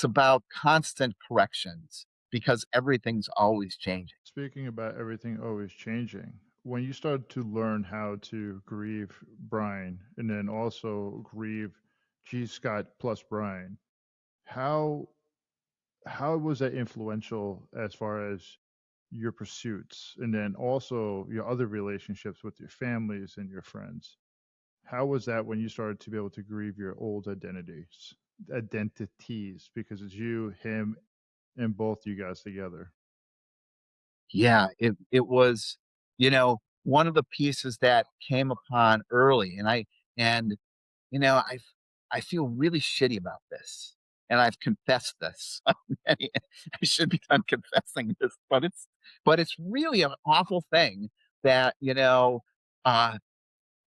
about constant corrections because everything's always changing. Speaking about everything always changing, when you started to learn how to grieve Brian and then also grieve G. Scott plus Brian, how how was that influential as far as your pursuits and then also your other relationships with your families and your friends? How was that when you started to be able to grieve your old identities because it's you, him, and both you guys together? Yeah, it was, one of the pieces that came upon early, and I feel really shitty about this, and I've confessed this. I should be done confessing this, but it's really an awful thing that, uh,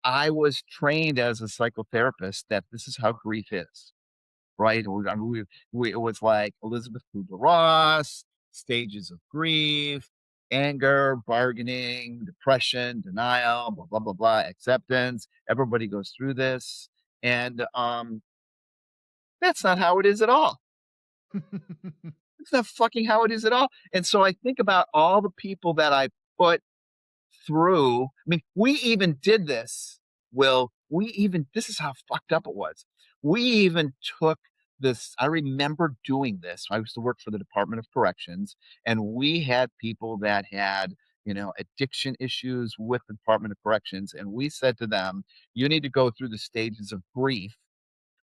I was trained as a psychotherapist that this is how grief is. Right? I mean, it was like Elizabeth Kubler-Ross, stages of grief, anger, bargaining, depression, denial, blah, blah, blah, blah, acceptance. Everybody goes through this. And that's not how it is at all. It's not fucking how it is at all. And so I think about all the people that I put through. I mean, we even did this. This is how fucked up it was. We even took this. I remember doing this. I used to work for the Department of Corrections, and we had people that had, addiction issues with the Department of Corrections. And we said to them, you need to go through the stages of grief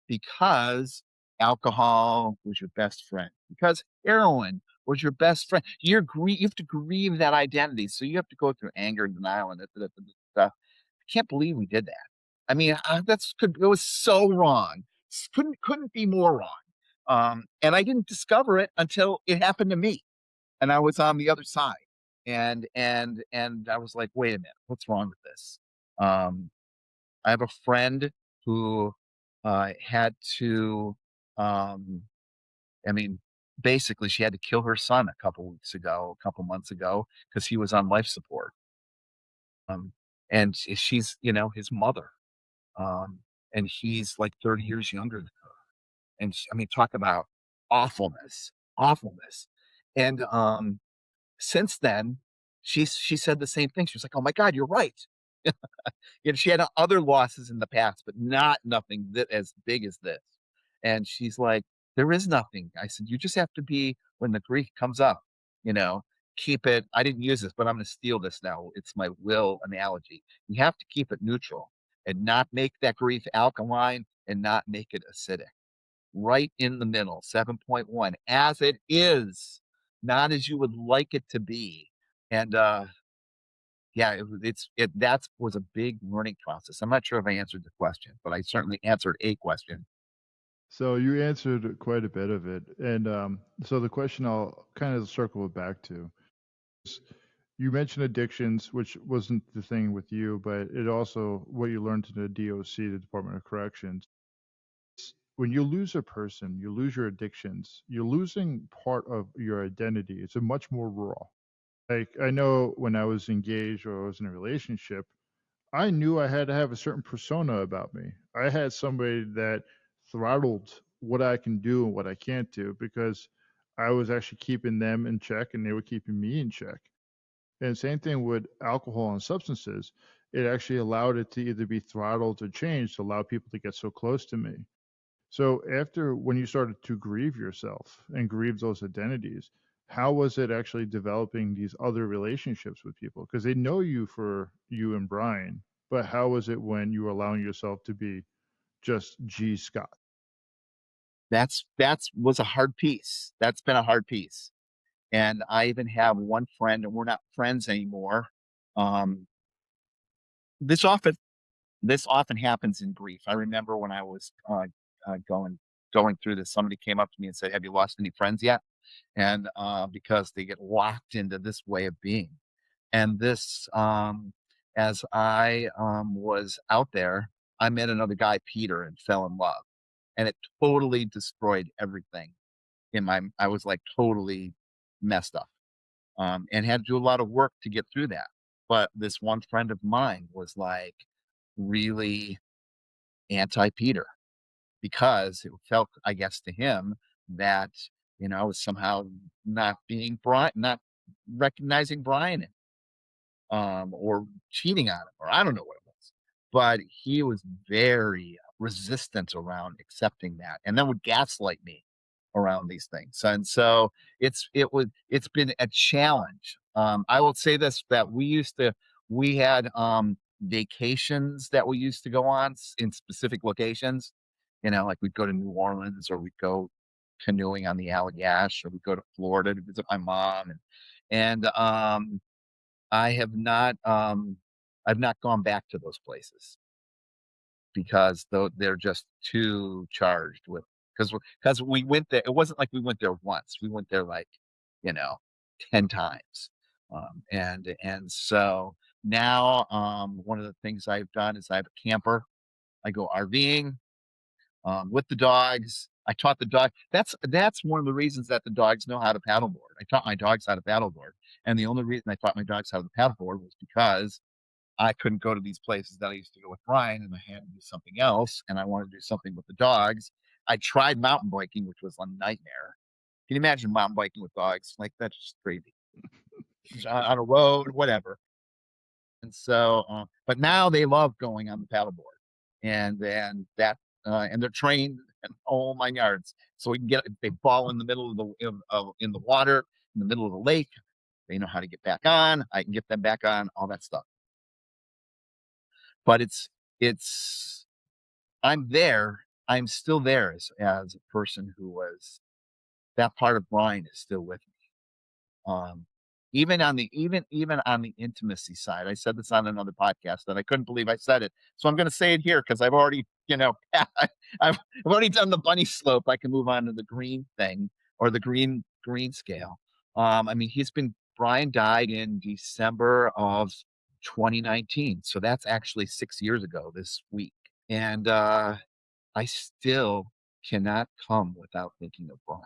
because alcohol was your best friend, because heroin was your best friend. You have to grieve that identity. So you have to go through anger and denial and stuff. I can't believe we did that. I mean, it was so wrong. Couldn't be more wrong. And I didn't discover it until it happened to me, and I was on the other side. And I was like, wait a minute, what's wrong with this? Um, I have a friend who had to, um, I mean, basically, she had to kill her son a couple months ago, because he was on life support. Um, and she's, his mother. Um, and he's like 30 years younger than her. And I mean, talk about awfulness, awfulness. And since then, she said the same thing. She was like, "Oh my God, you're right." She had other losses in the past, but not nothing that as big as this. And she's like, "There is nothing." I said, "You just have to be when the grief comes up, you know, keep it." I didn't use this, but I'm going to steal this now. It's my will analogy. You have to keep it neutral and not make that grief alkaline and not make it acidic. Right in the middle, 7.1, as it is, not as you would like it to be. And yeah, that was a big learning process. I'm not sure if I answered the question, but I certainly answered a question. So you answered quite a bit of it, and so the question I'll kind of circle it back to is, you mentioned addictions, which wasn't the thing with you, but it also what you learned in the DOC, the Department of Corrections. When you lose a person, you lose your addictions, you're losing part of your identity. It's a much more raw. Like I know when I was engaged or I was in a relationship, I knew I had to have a certain persona about me. I had somebody that throttled what I can do and what I can't do because I was actually keeping them in check and they were keeping me in check. And same thing with alcohol and substances. It actually allowed it to either be throttled or changed to allow people to get so close to me. So after when you started to grieve yourself and grieve those identities, how was it actually developing these other relationships with people? Because they know you for you and Brian, but how was it when you were allowing yourself to be just G Scott? That's was a hard piece. That's been a hard piece. And I even have one friend, and we're not friends anymore. Um, this often this often happens in grief. I remember when I was going through this, somebody came up to me and said, "Have you lost any friends yet?" And because they get locked into this way of being, and this as I was out there, I met another guy, Peter, and fell in love, and it totally destroyed everything in my. I was like totally messed up, and had to do a lot of work to get through that. But this one friend of mine was like really anti Peter because it felt, I guess, to him that I was somehow not being Brian, not recognizing Brian, or cheating on him, or I don't know what it was. But he was very resistant around accepting that, and then would gaslight me around these things. And so it's been a challenge. I will say this, that we had vacations that we used to go on in specific locations. Like we'd go to New Orleans, or we'd go canoeing on the Allagash, or we'd go to Florida to visit my mom, and I have not, I've not gone back to those places because though they're just too charged with, because we went there. It wasn't like we went there once. We went there like, you know, 10 times. And so now, one of the things I've done is I have a camper. I go RVing, with the dogs. I taught the dog. That's one of the reasons that the dogs know how to paddleboard. I taught my dogs how to paddleboard, and the only reason I taught my dogs how to paddleboard was because I couldn't go to these places that I used to go with Brian, and I had to do something else, and I wanted to do something with the dogs. I tried mountain biking, which was a nightmare. Can you imagine mountain biking with dogs? Like, that's just crazy. On a road, whatever. And so, but now they love going on the paddleboard, and they're trained and all my yards. So we can get if they fall in the middle of in the water, in the middle of the lake. They know how to get back on. I can get them back on, all that stuff. But it's I'm there. I'm still there as a person who was that part of Brian is still with me. Um, even on the intimacy side, I said this on another podcast that I couldn't believe I said it. So I'm going to say it here because I've already, I've already done the bunny slope. I can move on to the green thing, or the green scale. I mean, Brian died in December of 2019, so that's actually 6 years ago this week, and I still cannot come without thinking of Brian.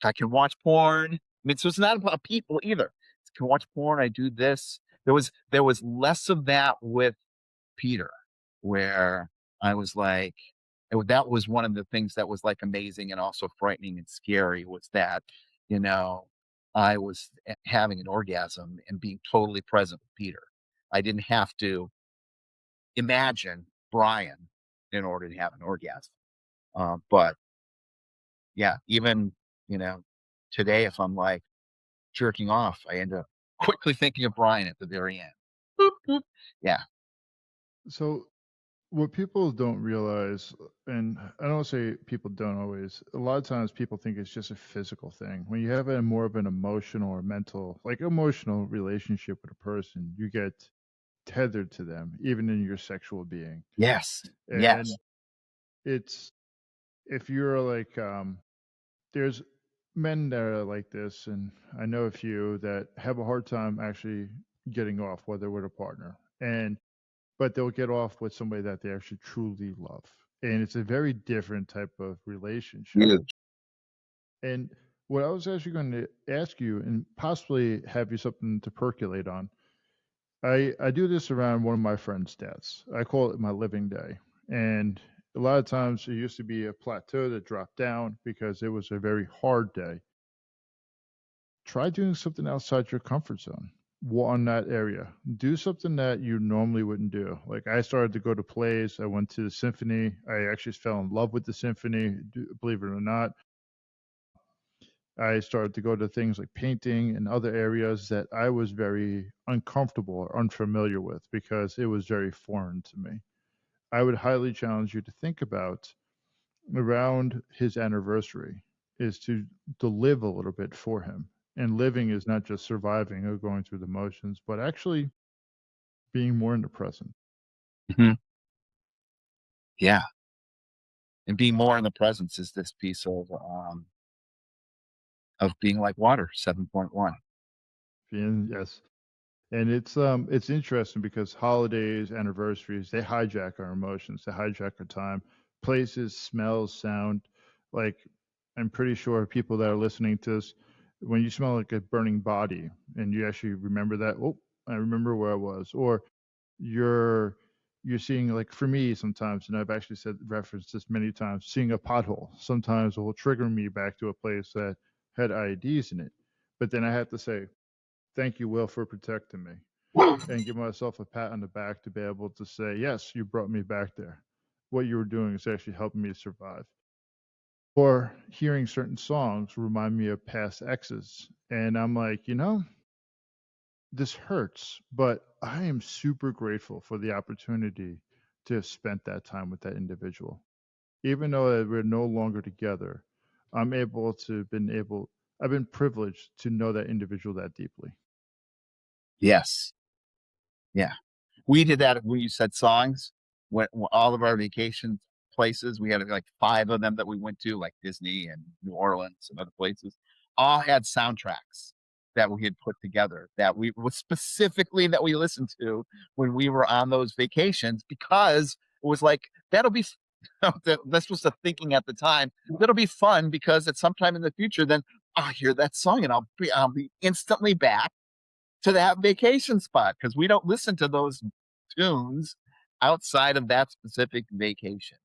I can watch porn. I mean, so it's not about people either. I can watch porn. I do this. There was less of that with Peter, where I was like, that was one of the things that was like amazing and also frightening and scary, was that, you know, I was having an orgasm and being totally present with Peter. I didn't have to imagine Brian in order to have an orgasm. But yeah, even, you know, today, if I'm like jerking off, I end up quickly thinking of Brian at the very end. Boop, boop. Yeah. So what people don't realize, and I don't say people don't always, a lot of times people think it's just a physical thing. When you have a more of an emotional or mental, like emotional relationship with a person, you get tethered to them, even in your sexual being. Yes. Yes. And it's if you're like, there's men that are like this, and I know a few that have a hard time actually getting off, whether with a partner, and but they'll get off with somebody that they actually truly love, and it's a very different type of relationship. Yeah. And what I was actually going to ask you, and possibly have you something to percolate on, I do this around one of my friends' dads. I call it my living day. And a lot of times it used to be a plateau that dropped down because it was a very hard day. Try doing something outside your comfort zone on that area. Do something that you normally wouldn't do. Like I started to go to plays. I went to the symphony. I actually fell in love with the symphony, believe it or not. I started to go to things like painting and other areas that I was very uncomfortable or unfamiliar with because it was very foreign to me. I would highly challenge you to think about around his anniversary is to live a little bit for him. And living is not just surviving or going through the motions, but actually being more in the present. Mhm. Yeah, and being more in the presence is this piece of being like water, 7.1. And yes, and it's interesting because holidays, anniversaries, they hijack our emotions, they hijack our time. Places, smells, sound. Like I'm pretty sure people that are listening to this, when you smell like a burning body and you actually remember that, oh, I remember where I was. Or you're you're seeing, like for me sometimes, and I've actually said referenced this many times, seeing a pothole sometimes will trigger me back to a place that had IEDs in it. But then I have to say, thank you, Will, for protecting me, and give myself a pat on the back to be able to say, yes, you brought me back there. What you were doing is actually helping me survive. Or hearing certain songs remind me of past exes. And I'm like, this hurts, but I am super grateful for the opportunity to have spent that time with that individual. Even though that we're no longer together, I've been privileged to know that individual that deeply. Yes. Yeah. We did that when you said songs. When all of our vacation places, we had like 5 of them that we went to, like Disney and New Orleans and other places, all had soundtracks that we had put together that we was specifically that we listened to when we were on those vacations because it was like, that'll be this was the thinking at the time. That'll be fun because at some time in the future, then I'll hear that song and I'll be instantly back to that vacation spot because we don't listen to those tunes outside of that specific vacation.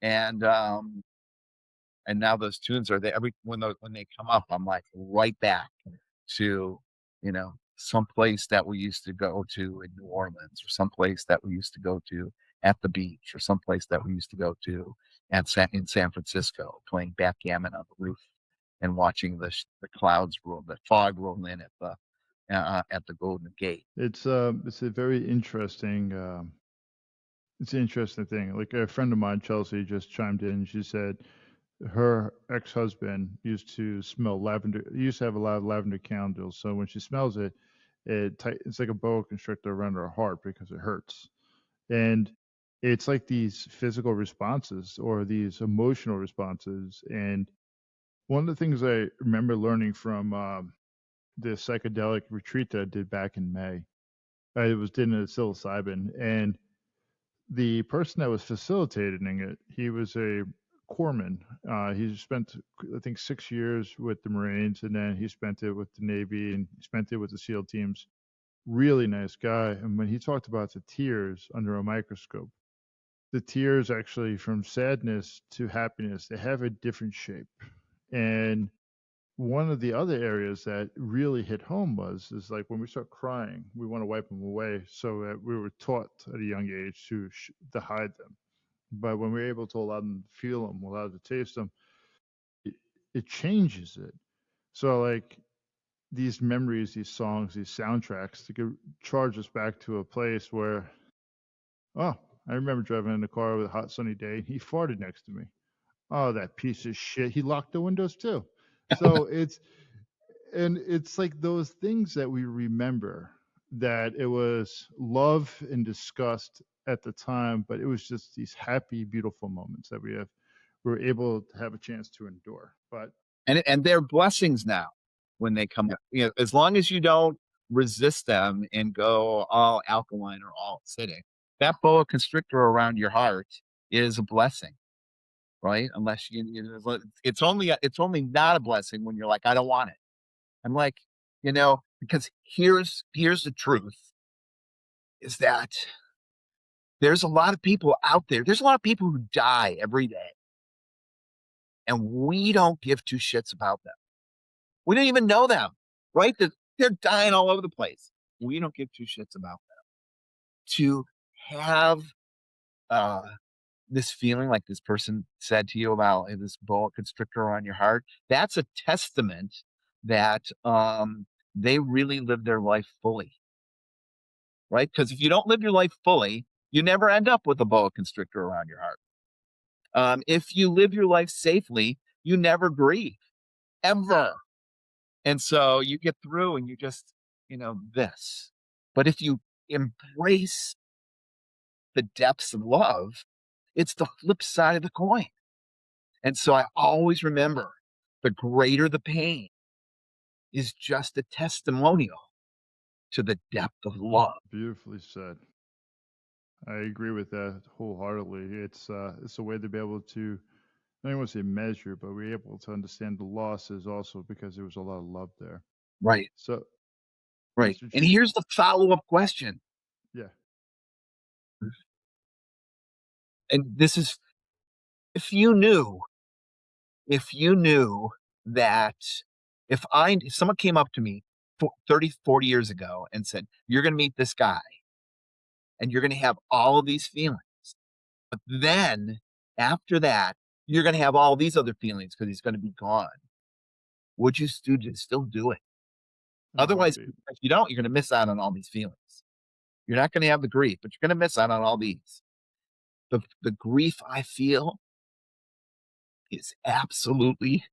And and now those tunes are there every when they come up, I'm like right back to, some place that we used to go to in New Orleans or some place that we used to go to at the beach or some place that we used to go to in San Francisco, playing backgammon on the roof and watching the clouds roll, the fog roll in at the Golden Gate. It's a very interesting it's an interesting thing. Like a friend of mine, Chelsea, just chimed in. She said her ex-husband used to smell lavender. He used to have a lot of lavender candles. So when she smells it, it's like a boa constrictor around her heart because it hurts. And it's like these physical responses or these emotional responses. And one of the things I remember learning from the psychedelic retreat that I did back in May, I was doing a psilocybin, and the person that was facilitating it, he was a corpsman. He spent, I think, 6 years with the Marines, and then he spent it with the Navy, and he spent it with the SEAL teams. Really nice guy. And when he talked about the tears under a microscope, the tears actually from sadness to happiness, they have a different shape. And one of the other areas that really hit home is like when we start crying, we want to wipe them away. So that we were taught at a young age to hide them. But when we're able to allow them to feel them, allow them to taste them, it, it changes it. So like these memories, these songs, these soundtracks, to could charge us back to a place where, oh, I remember driving in the car with a hot sunny day. He farted next to me. Oh, that piece of shit. He locked the windows too. So it's like those things that we remember, that it was love and disgust at the time, but it was just these happy, beautiful moments that we have. we're able to have a chance to endure. But And they're blessings now when they come yeah, up. As long as you don't resist them and go all alkaline or all acidic, that boa constrictor around your heart is a blessing, right? Unless it's only not a blessing when you're like, I don't want it. I'm like, because here's the truth is that there's a lot of people out there. There's a lot of people who die every day, and we don't give two shits about them. We don't even know them, right? They're dying all over the place. We don't give two shits about them. To have uh, this feeling like this person said to you about this boa constrictor on your heart, that's a testament that they really live their life fully, right? Because if you don't live your life fully, you never end up with a boa constrictor around your heart. If you live your life safely, you never grieve, ever. And so you get through and you just, this. But if you embrace the depths of love, it's the flip side of the coin. And so I always remember the greater the pain is just a testimonial to the depth of love. beautifully said. I agree with that wholeheartedly. It's a way to be able to, I don't want to say measure, but we're able to understand the losses also because there was a lot of love there. Right. So, Right. Mr. And G, here's the follow up question. yeah, And this is if you knew, if you knew that if someone came up to me 30, 40 years ago and said, you're going to meet this guy and you're going to have all of these feelings. But then after that, you're going to have all these other feelings because he's going to be gone. Would you still do it? in a Otherwise, heartbeat. if you don't, you're going to miss out on all these feelings. You're not going to have the grief, but you're going to miss out on all these. The grief I feel is absolutely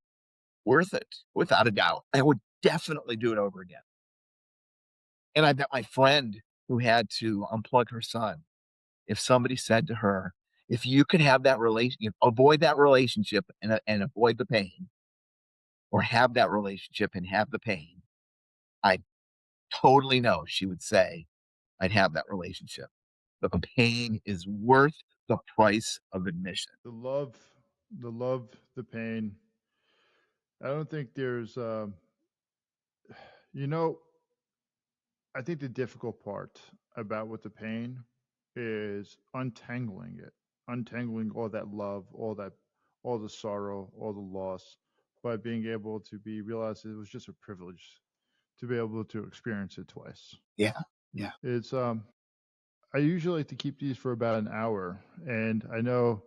worth it, without a doubt. I would definitely do it over again. And I bet my friend who had to unplug her son, if somebody said to her, if you could have that relationship, avoid that relationship and avoid the pain, or have that relationship and have the pain, I totally know she would say, I'd have that relationship. But the pain is worth the price of admission. The love, the love, the pain. I don't think there's, you know, I think the difficult part about with the pain is untangling it, untangling all that love, all the sorrow, all the loss, by being able to be realize it was just a privilege to be able to experience it twice. Yeah. Yeah. It's I usually like to keep these for about an hour, and I know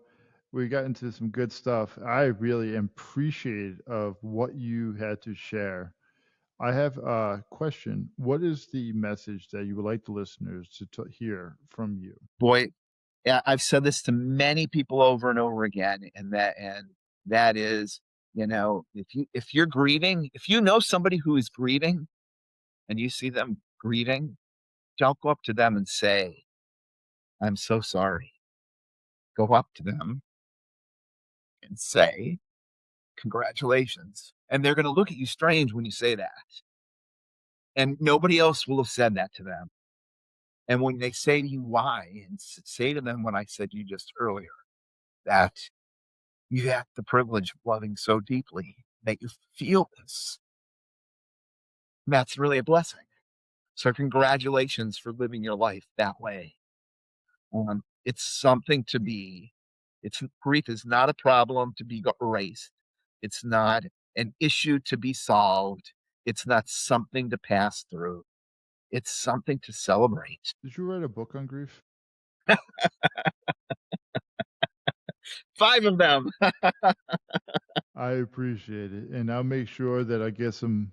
we got into some good stuff. I really am appreciative of what you had to share. I have a question. What is the message that you would like the listeners to hear from you? Boy, yeah, I've said this to many people over and over again, and that is, if you're grieving, if you know somebody who is grieving and you see them grieving, don't go up to them and say, I'm so sorry. Go up to them and say, congratulations. And they're going to look at you strange when you say that. And nobody else will have said that to them. And when they say to you why, and say to them what I said to you just earlier, that you have the privilege of loving so deeply that you feel this. That's really a blessing. So congratulations for living your life that way. It's something to be. It's grief is not a problem to be erased. It's not an issue to be solved. It's not something to pass through. It's something to celebrate. Did you write a book on grief? 5 of them. I appreciate it, and I'll make sure that I get some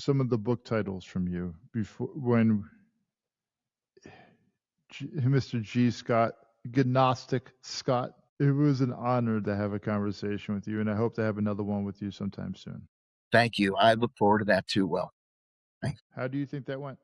of the book titles from you before when Mr. G. Scott, Gnostic Scott. It was an honor to have a conversation with you, and I hope to have another one with you sometime soon. Thank you. I look forward to that too, Will. Thanks. How do you think that went?